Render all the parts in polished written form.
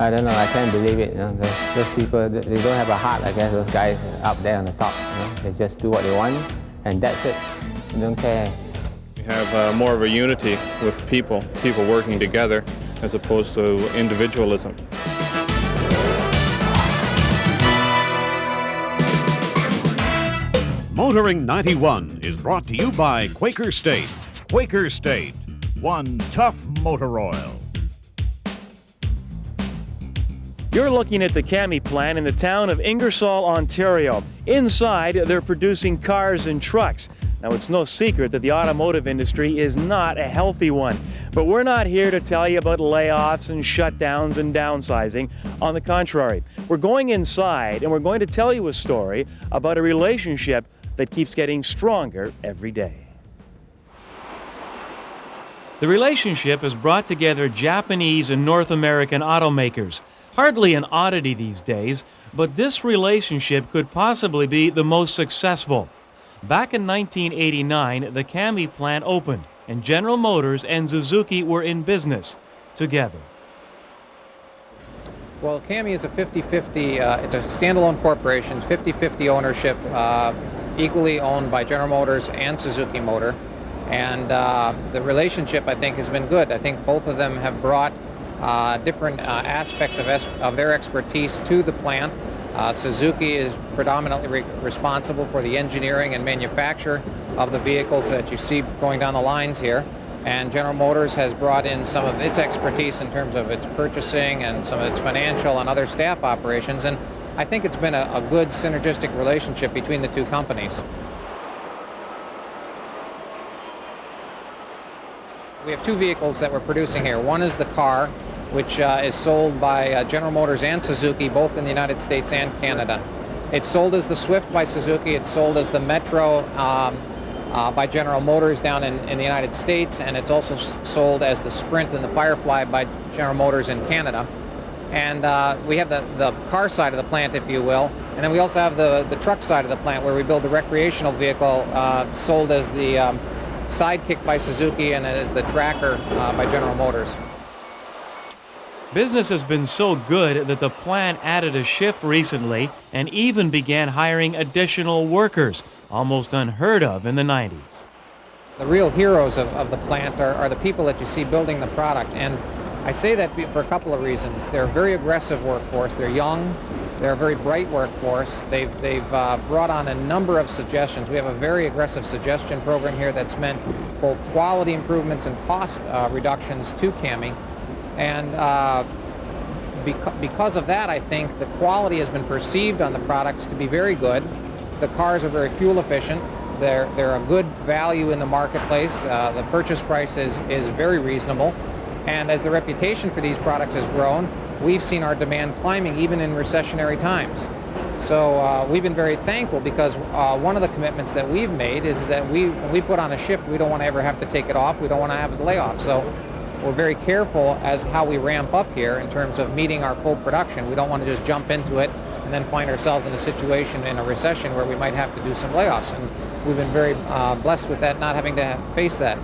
I don't know, I can't believe it. Those people, they don't have a heart, I guess, those guys up there on the top. They just do what they want, and that's it. They don't care. We have more of a unity with people working together, as opposed to individualism. Motoring 91 is brought to you by Quaker State. Quaker State, one tough motor oil. You're looking at the Cami plant in the town of Ingersol, Ontario. Inside, they're producing cars and trucks. Now, it's no secret that the automotive industry is not a healthy one. But we're not here to tell you about layoffs and shutdowns and downsizing. On the contrary, we're going inside and we're going to tell you a story about a relationship that keeps getting stronger every day. The relationship has brought together Japanese and North American automakers. Hardly an oddity these days, but this relationship could possibly be the most successful. Back in 1989, the Cami plant opened, and General Motors and Suzuki were in business together. Well, Cami is a 50-50, it's a standalone corporation, 50-50 ownership, equally owned by General Motors and Suzuki Motor. And the relationship, I think, has been good. I think both of them have brought different aspects of their expertise to the plant. Suzuki is predominantly responsible for the engineering and manufacture of the vehicles that you see going down the lines here. And General Motors has brought in some of its expertise in terms of its purchasing and some of its financial and other staff operations. And I think it's been a good synergistic relationship between the two companies. We have two vehicles that we're producing here. One is the car, which is sold by General Motors and Suzuki, both in the United States and Canada. It's sold as the Swift by Suzuki, it's sold as the Metro by General Motors down in the United States, and it's also sold as the Sprint and the Firefly by General Motors in Canada. And we have the car side of the plant, if you will, and then we also have the truck side of the plant where we build the recreational vehicle sold as the Sidekick by Suzuki and as the Tracker by General Motors. Business has been so good that the plant added a shift recently and even began hiring additional workers, almost unheard of in the 90s. The real heroes of the plant are the people that you see building the product, and I say that for a couple of reasons. They're a very aggressive workforce, they're young, they're a very bright workforce, they've brought on a number of suggestions. We have a very aggressive suggestion program here that's meant both quality improvements and cost reductions to Cami. And because of that, I think the quality has been perceived on the products to be very good. The cars are very fuel efficient. They're a good value in the marketplace. The purchase price is very reasonable. And as the reputation for these products has grown, we've seen our demand climbing even in recessionary times. So we've been very thankful because one of the commitments that we've made is that when we put on a shift, we don't want to ever have to take it off. We don't want to have a layoff. So we're very careful as how we ramp up here in terms of meeting our full production. We don't want to just jump into it and then find ourselves in a situation in a recession where we might have to do some layoffs. And we've been very blessed with that, not having to face that.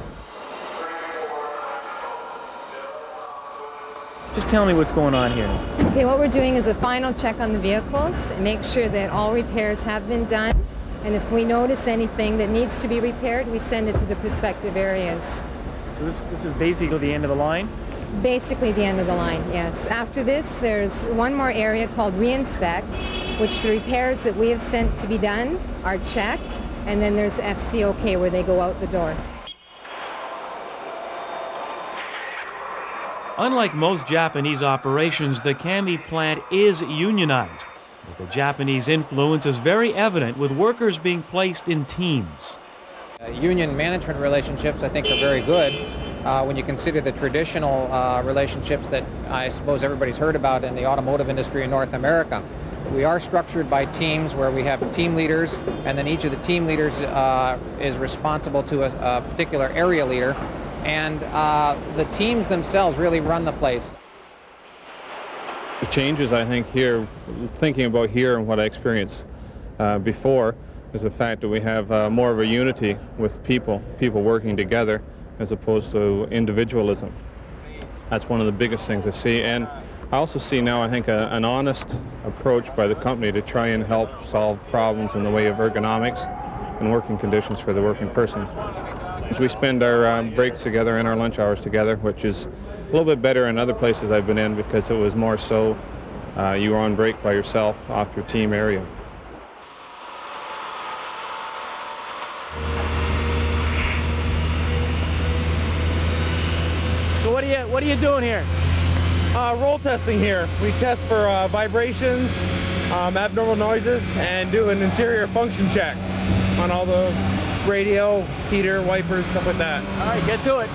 Just tell me what's going on here. Okay, what we're doing is a final check on the vehicles and make sure that all repairs have been done. And if we notice anything that needs to be repaired, we send it to the prospective areas. So this is basically the end of the line? Basically the end of the line, yes. After this, there's one more area called re-inspect, which the repairs that we have sent to be done are checked, and then there's FCOK where they go out the door. Unlike most Japanese operations, the Cami plant is unionized. But the Japanese influence is very evident with workers being placed in teams. Union management relationships, I think, are very good when you consider the traditional relationships that I suppose everybody's heard about in the automotive industry in North America. We are structured by teams where we have team leaders, and then each of the team leaders is responsible to a particular area leader. And the teams themselves really run the place. The changes, I think, here, thinking about here and what I experienced before, is the fact that we have more of a unity with people working together as opposed to individualism. That's one of the biggest things I see. And I also see now, I think, an honest approach by the company to try and help solve problems in the way of ergonomics and working conditions for the working person. As we spend our breaks together and our lunch hours together, which is a little bit better in other places I've been in because it was more so you were on break by yourself off your team area. So what are you doing here? Roll testing here. We test for vibrations, abnormal noises, and do an interior function check on all the radio, heater, wipers, stuff like that. All right, get to it.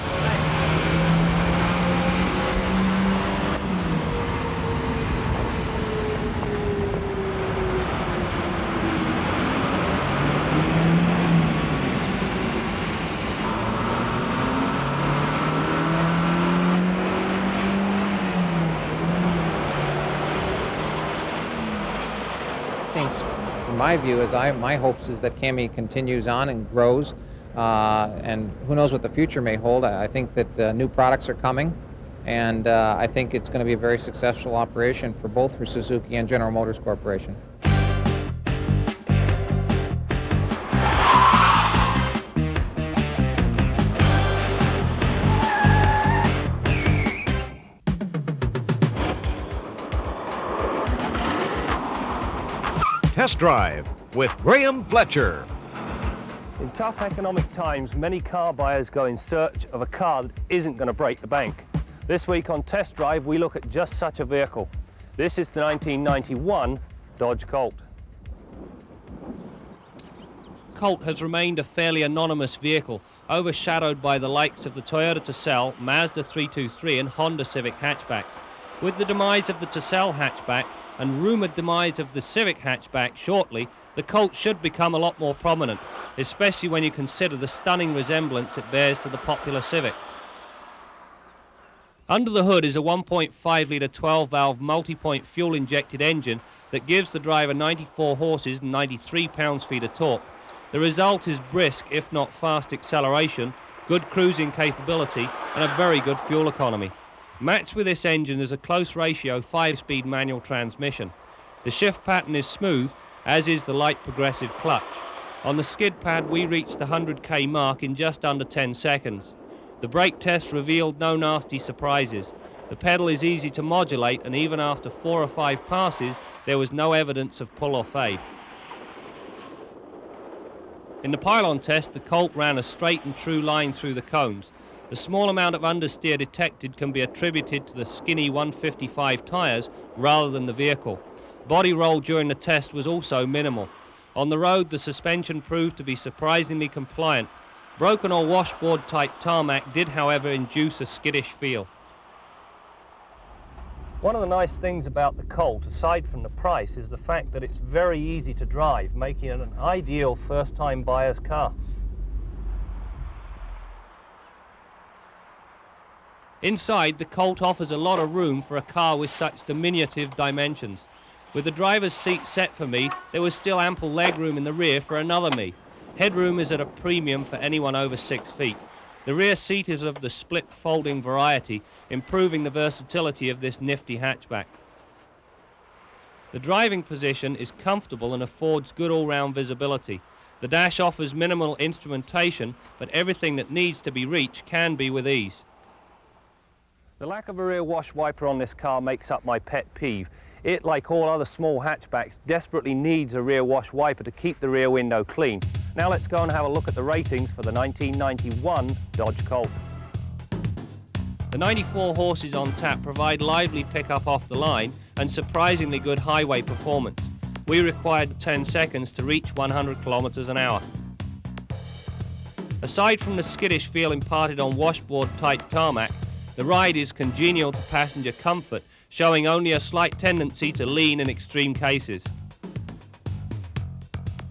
My view is my hopes is that Cami continues on and grows, and who knows what the future may hold. I think that new products are coming, and I think it's going to be a very successful operation for both for Suzuki and General Motors Corporation. Test Drive with Graeme Fletcher. In tough economic times, many car buyers go in search of a car that isn't going to break the bank. This week on Test Drive, we look at just such a vehicle. This is the 1991 Dodge Colt. Colt has remained a fairly anonymous vehicle, overshadowed by the likes of the Toyota Tercel, Mazda 323 and Honda Civic hatchbacks. With the demise of the Tercel hatchback and rumoured demise of the Civic hatchback shortly, the Colt should become a lot more prominent, especially when you consider the stunning resemblance it bears to the popular Civic. Under the hood is a 1.5-litre 12-valve multi-point fuel-injected engine that gives the driver 94 horses and 93 pounds-feet of torque. The result is brisk, if not fast, acceleration, good cruising capability and a very good fuel economy. Matched with this engine is a close ratio 5-speed manual transmission. The shift pattern is smooth, as is the light progressive clutch. On the skid pad we reached the 100k mark in just under 10 seconds. The brake test revealed no nasty surprises. The pedal is easy to modulate, and even after 4 or 5 passes there was no evidence of pull or fade. In the pylon test, the Colt ran a straight and true line through the cones. The small amount of understeer detected can be attributed to the skinny 155 tyres rather than the vehicle. Body roll during the test was also minimal. On the road, the suspension proved to be surprisingly compliant. Broken or washboard type tarmac did, however, induce a skittish feel. One of the nice things about the Colt, aside from the price, is the fact that it's very easy to drive, making it an ideal first-time buyer's car. Inside, the Colt offers a lot of room for a car with such diminutive dimensions. With the driver's seat set for me, there was still ample legroom in the rear for another me. Headroom is at a premium for anyone over 6 feet. The rear seat is of the split folding variety, improving the versatility of this nifty hatchback. The driving position is comfortable and affords good all-round visibility. The dash offers minimal instrumentation, but everything that needs to be reached can be with ease. The lack of a rear wash wiper on this car makes up my pet peeve. It, like all other small hatchbacks, desperately needs a rear wash wiper to keep the rear window clean. Now let's go and have a look at the ratings for the 1991 Dodge Colt. The 94 horses on tap provide lively pickup off the line and surprisingly good highway performance. We required 10 seconds to reach 100 kilometers an hour. Aside from the skittish feel imparted on washboard type tarmac, the ride is congenial to passenger comfort, showing only a slight tendency to lean in extreme cases.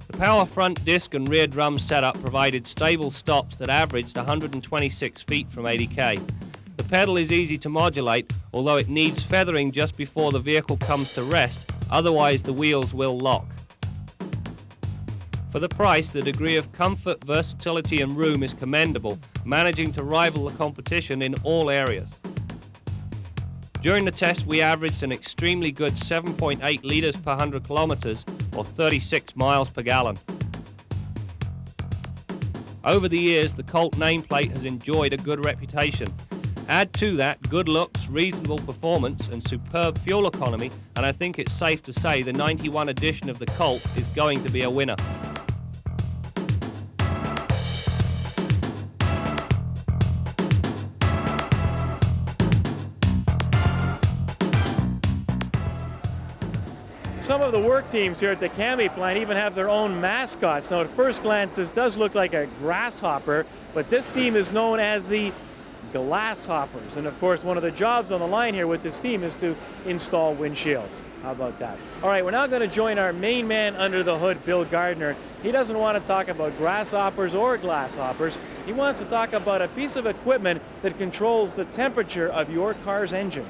The power front disc and rear drum setup provided stable stops that averaged 126 feet from 80k. The pedal is easy to modulate, although it needs feathering just before the vehicle comes to rest, otherwise the wheels will lock. For the price, the degree of comfort, versatility and room is commendable, managing to rival the competition in all areas. During the test, we averaged an extremely good 7.8 litres per 100 kilometres, or 36 miles per gallon. Over the years, the Colt nameplate has enjoyed a good reputation. Add to that good looks, reasonable performance and superb fuel economy, and I think it's safe to say the 91 edition of the Colt is going to be a winner. Some of the work teams here at the Cami plant even have their own mascots. Now, at first glance, this does look like a grasshopper, but this team is known as the Glasshoppers. And of course, one of the jobs on the line here with this team is to install windshields. How about that? All right, we're now going to join our main man under the hood, Bill Gardner. He doesn't want to talk about grasshoppers or glasshoppers. He wants to talk about a piece of equipment that controls the temperature of your car's engine.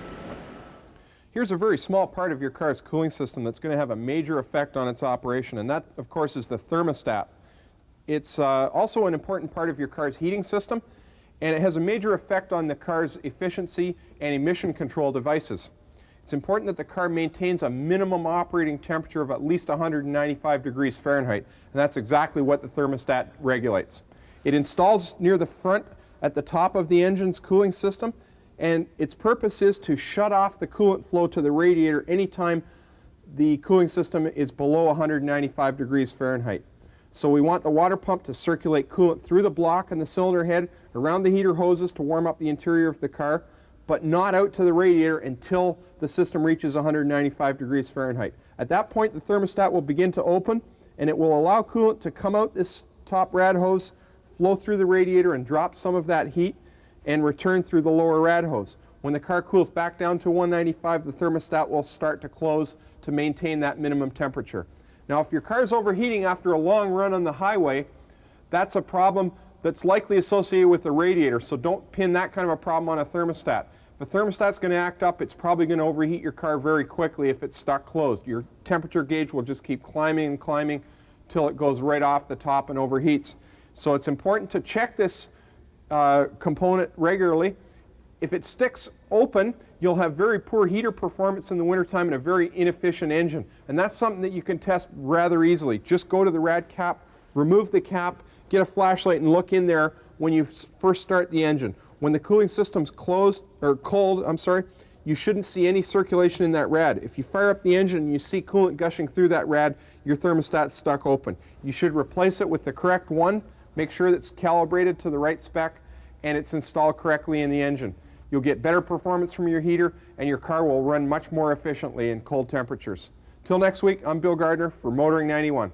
Here's a very small part of your car's cooling system that's going to have a major effect on its operation, and that, of course, is the thermostat. It's also an important part of your car's heating system, and it has a major effect on the car's efficiency and emission control devices. It's important that the car maintains a minimum operating temperature of at least 195 degrees Fahrenheit, and that's exactly what the thermostat regulates. It installs near the front at the top of the engine's cooling system, and its purpose is to shut off the coolant flow to the radiator anytime the cooling system is below 195 degrees Fahrenheit. So we want the water pump to circulate coolant through the block and the cylinder head, around the heater hoses to warm up the interior of the car, but not out to the radiator until the system reaches 195 degrees Fahrenheit. At that point, the thermostat will begin to open, and it will allow coolant to come out this top rad hose, flow through the radiator and drop some of that heat, and return through the lower rad hose. When the car cools back down to 195, the thermostat will start to close to maintain that minimum temperature. Now, if your car is overheating after a long run on the highway, that's a problem that's likely associated with the radiator, so don't pin that kind of a problem on a thermostat. If a thermostat's going to act up, it's probably going to overheat your car very quickly if it's stuck closed. Your temperature gauge will just keep climbing and climbing till it goes right off the top and overheats. So it's important to check this component regularly. If it sticks open, you'll have very poor heater performance in the wintertime and a very inefficient engine. And that's something that you can test rather easily. Just go to the rad cap, remove the cap, get a flashlight and look in there when you first start the engine. When the cooling system's cold, you shouldn't see any circulation in that rad. If you fire up the engine and you see coolant gushing through that rad, your thermostat's stuck open. You should replace it with the correct one, make sure that it's calibrated to the right spec, and it's installed correctly in the engine. You'll get better performance from your heater, and your car will run much more efficiently in cold temperatures. Till next week, I'm Bill Gardner for Motoring 91.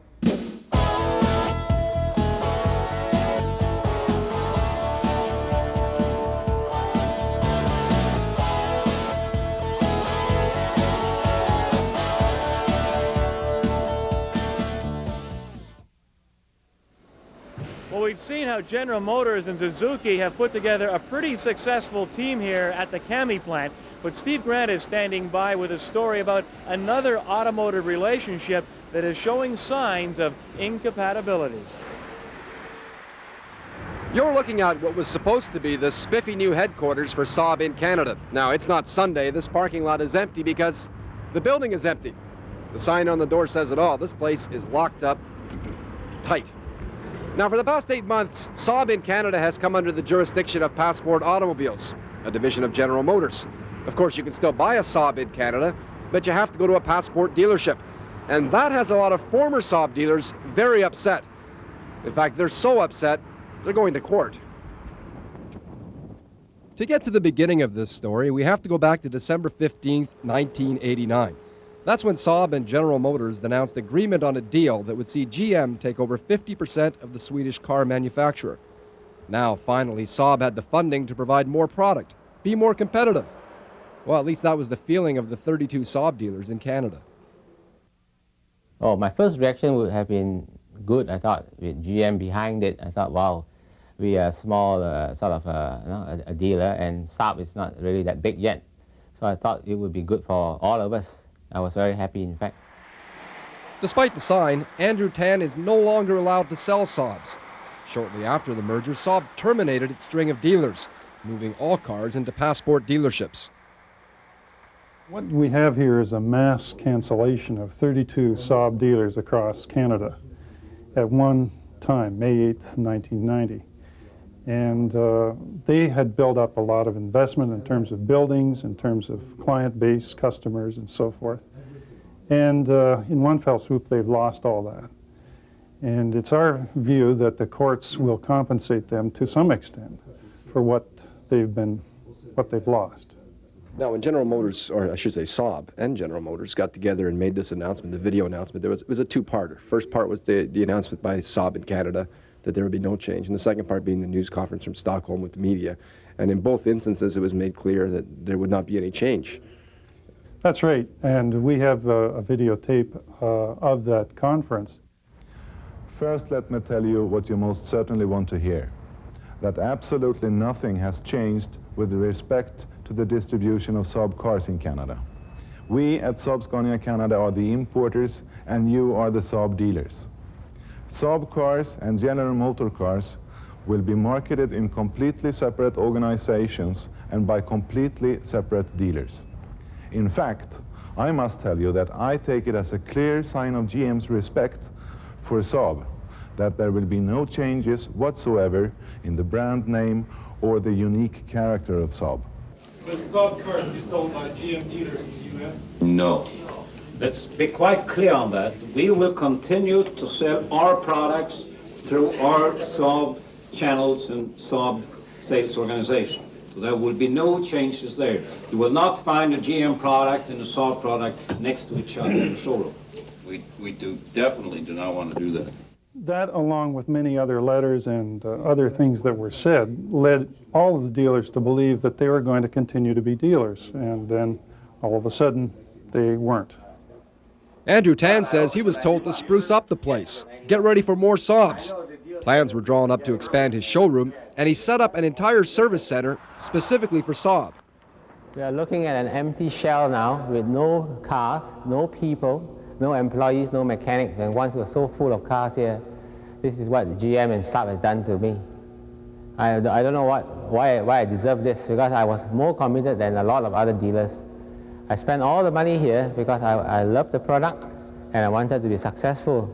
Well, we've seen how General Motors and Suzuki have put together a pretty successful team here at the Cami plant, but Steve Grant is standing by with a story about another automotive relationship that is showing signs of incompatibility. You're looking at what was supposed to be the spiffy new headquarters for Saab in Canada. Now, it's not Sunday. This parking lot is empty because the building is empty. The sign on the door says it all. This place is locked up tight. Now, for the past 8 months, Saab in Canada has come under the jurisdiction of Passport Automobiles, a division of General Motors. Of course, you can still buy a Saab in Canada, but you have to go to a Passport dealership. And that has a lot of former Saab dealers very upset. In fact, they're so upset, they're going to court. To get to the beginning of this story, we have to go back to December 15th, 1989. That's when Saab and General Motors announced agreement on a deal that would see GM take over 50% of the Swedish car manufacturer. Now, finally, Saab had the funding to provide more product, be more competitive. Well, at least that was the feeling of the 32 Saab dealers in Canada. Oh, my first reaction would have been good. I thought with GM behind it, I thought, wow, we are a small a dealer, and Saab is not really that big yet. So I thought it would be good for all of us. I was very happy, in fact. Despite the sign, Andrew Tan is no longer allowed to sell Saabs. Shortly after the merger, Saab terminated its string of dealers, moving all cars into Passport dealerships. What we have here is a mass cancellation of 32 Saab dealers across Canada at one time, May 8th, 1990. And they had built up a lot of investment in terms of buildings, in terms of client base, customers, and so forth. And in one fell swoop, they've lost all that. And it's our view that the courts will compensate them to some extent for what they've lost. Now, when General Motors, or I should say Saab and General Motors got together and made this announcement, the video announcement, it was a two-parter. First part was the announcement by Saab in Canada that there would be no change, and the second part being the news conference from Stockholm with the media. And in both instances, it was made clear that there would not be any change. That's right, and we have a videotape of that conference. First, let me tell you what you most certainly want to hear, that absolutely nothing has changed with respect to the distribution of Saab cars in Canada. We at Saab Scania Canada are the importers, and you are the Saab dealers. Saab cars and General Motor cars will be marketed in completely separate organizations and by completely separate dealers. In fact, I must tell you that I take it as a clear sign of GM's respect for Saab that there will be no changes whatsoever in the brand name or the unique character of Saab. Will Saab cars be sold by GM dealers in the U.S.? No. Let's be quite clear on that. We will continue to sell our products through our Saab channels and Saab sales organization. So there will be no changes there. You will not find a GM product and a Saab product next to each other in the showroom. We definitely do not want to do that. That, along with many other letters and other things that were said, led all of the dealers to believe that they were going to continue to be dealers, and then all of a sudden they weren't. Andrew Tan says he was told to spruce up the place, get ready for more Saabs. Plans were drawn up to expand his showroom, and he set up an entire service center specifically for Saab. We are looking at an empty shell now with no cars, no people, no employees, no mechanics, and once we're so full of cars here, this is what GM and Saab has done to me. I don't know why I deserve this, because I was more committed than a lot of other dealers. I spent all the money here because I love the product and I wanted to be successful,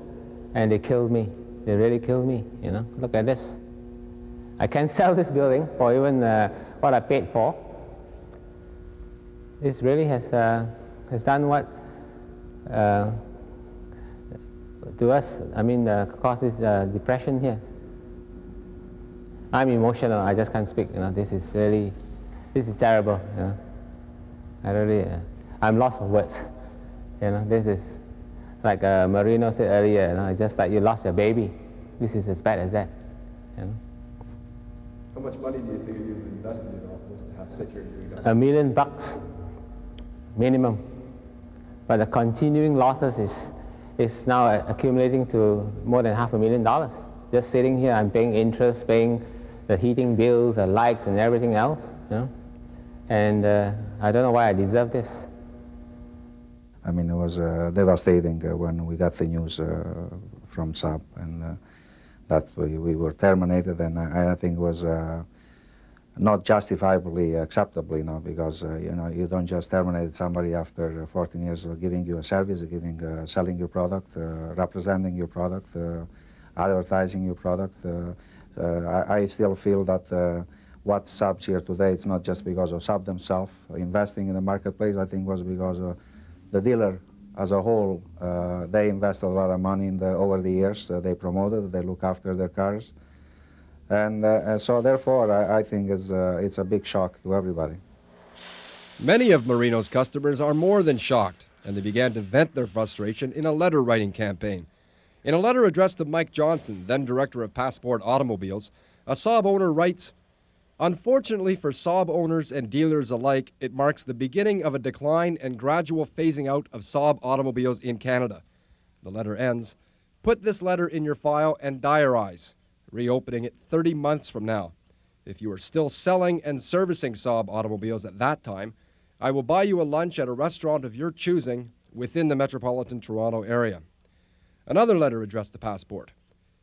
and they killed me. They really killed me, you know. Look at this. I can't sell this building for even what I paid for. This really has done what to us, causes depression here. I'm emotional, I just can't speak, you know. This is terrible, you know. I'm lost for words, you know. This is, like Marino said earlier, you know, it's just like you lost your baby. This is as bad as that, you know. How much money do you think you've invested in all this to have sit here and do that? $1 million minimum. But the continuing losses is now accumulating to more than $500,000. Just sitting here, I'm paying interest, paying the heating bills, the lights, and everything else, you know. And I don't know why I deserve this. I mean, it was devastating when we got the news from Saab and that we were terminated, and I think it was not justifiably acceptable, you know, because you know, you don't just terminate somebody after 14 years of giving you a service, selling your product, representing your product, advertising your product. I still feel that what Saab's here today, it's not just because of Saab themselves investing in the marketplace. I think it was because of the dealer as a whole. They invested a lot of money over the years. They promoted, they look after their cars. And so therefore, I think it's a big shock to everybody. Many of Marino's customers are more than shocked, and they began to vent their frustration in a letter-writing campaign. In a letter addressed to Mike Johnson, then director of Passport Automobiles, a Saab owner writes, "Unfortunately for Saab owners and dealers alike, it marks the beginning of a decline and gradual phasing out of Saab automobiles in Canada." The letter ends, "Put this letter in your file and diarize, reopening it 30 months from now. If you are still selling and servicing Saab automobiles at that time, I will buy you a lunch at a restaurant of your choosing within the metropolitan Toronto area." Another letter addressed to Passport,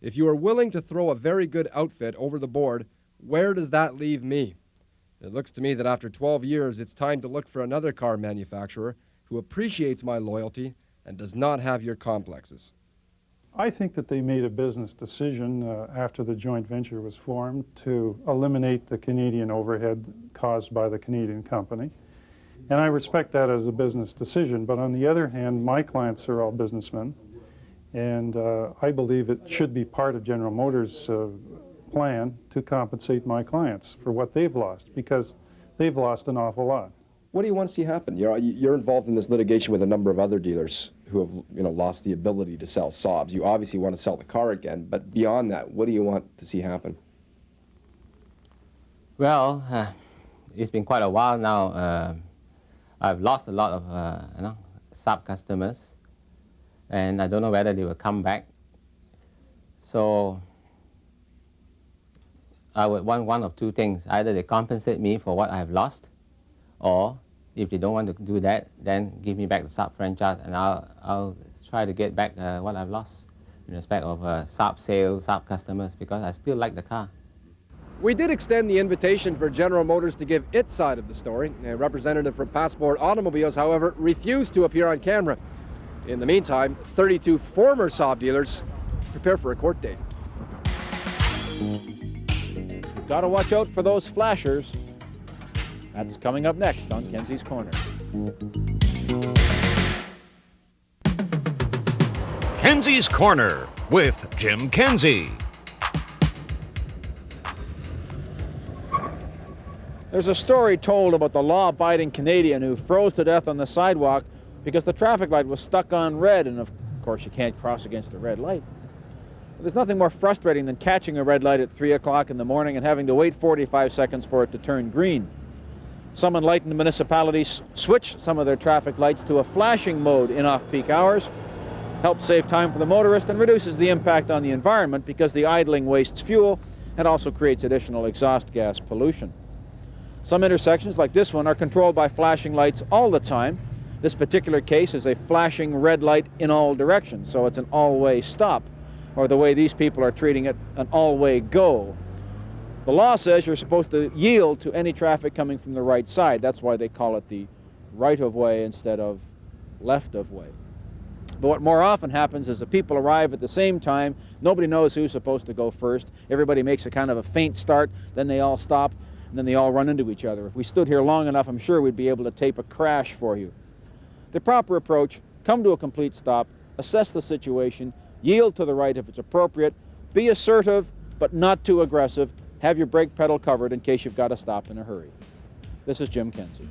"If you are willing to throw a very good outfit over the board, where does that leave me? It looks to me that after 12 years, it's time to look for another car manufacturer who appreciates my loyalty and does not have your complexes. I think that they made a business decision after the joint venture was formed to eliminate the Canadian overhead caused by the Canadian company. And I respect that as a business decision, but on the other hand, my clients are all businessmen, and I believe it should be part of General Motors' plan to compensate my clients for what they've lost, because they've lost an awful lot. What do you want to see happen? You're involved in this litigation with a number of other dealers who have lost the ability to sell Saabs. You obviously want to sell the car again, but beyond that, what do you want to see happen? Well, it's been quite a while now. I've lost a lot of Saab customers, and I don't know whether they will come back. So I would want one of two things. Either they compensate me for what I have lost, or if they don't want to do that, then give me back the Saab franchise, and I'll try to get back what I've lost in respect of Saab sales, Saab customers, because I still like the car. We did extend the invitation for General Motors to give its side of the story. A representative from Passport Automobiles, however, refused to appear on camera. In the meantime, 32 former Saab dealers prepare for a court date. You've got to watch out for those flashers. That's coming up next on Kenzie's Corner. Kenzie's Corner with Jim Kenzie. There's a story told about the law-abiding Canadian who froze to death on the sidewalk because the traffic light was stuck on red, and of course you can't cross against a red light. But there's nothing more frustrating than catching a red light at 3 o'clock in the morning and having to wait 45 seconds for it to turn green. Some enlightened municipalities switch some of their traffic lights to a flashing mode in off-peak hours, helps save time for the motorist and reduces the impact on the environment because the idling wastes fuel and also creates additional exhaust gas pollution. Some intersections, like this one, are controlled by flashing lights all the time. This particular case is a flashing red light in all directions, so it's an all-way stop, or the way these people are treating it, an all-way go. The law says you're supposed to yield to any traffic coming from the right side. That's why they call it the right-of-way instead of left-of-way. But what more often happens is that people arrive at the same time, nobody knows who's supposed to go first, everybody makes a kind of a faint start, then they all stop, and then they all run into each other. If we stood here long enough, I'm sure we'd be able to tape a crash for you. The proper approach: come to a complete stop, assess the situation, yield to the right if it's appropriate, be assertive but not too aggressive, have your brake pedal covered in case you've got to stop in a hurry. This is Jim Kenzie.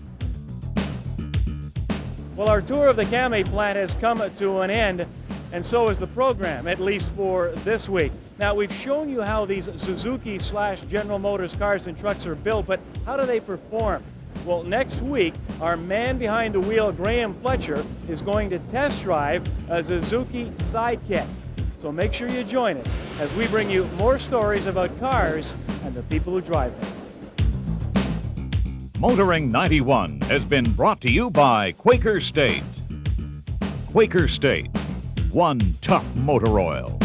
Well, our tour of the Cami plant has come to an end, and so is the program, at least for this week. Now, we've shown you how these Suzuki/General Motors cars and trucks are built, but how do they perform? Well, next week, our man behind the wheel, Graeme Fletcher, is going to test drive a Suzuki Sidekick. So make sure you join us as we bring you more stories about cars and the people who drive them. Motoring 91 has been brought to you by Quaker State. Quaker State, one tough motor oil.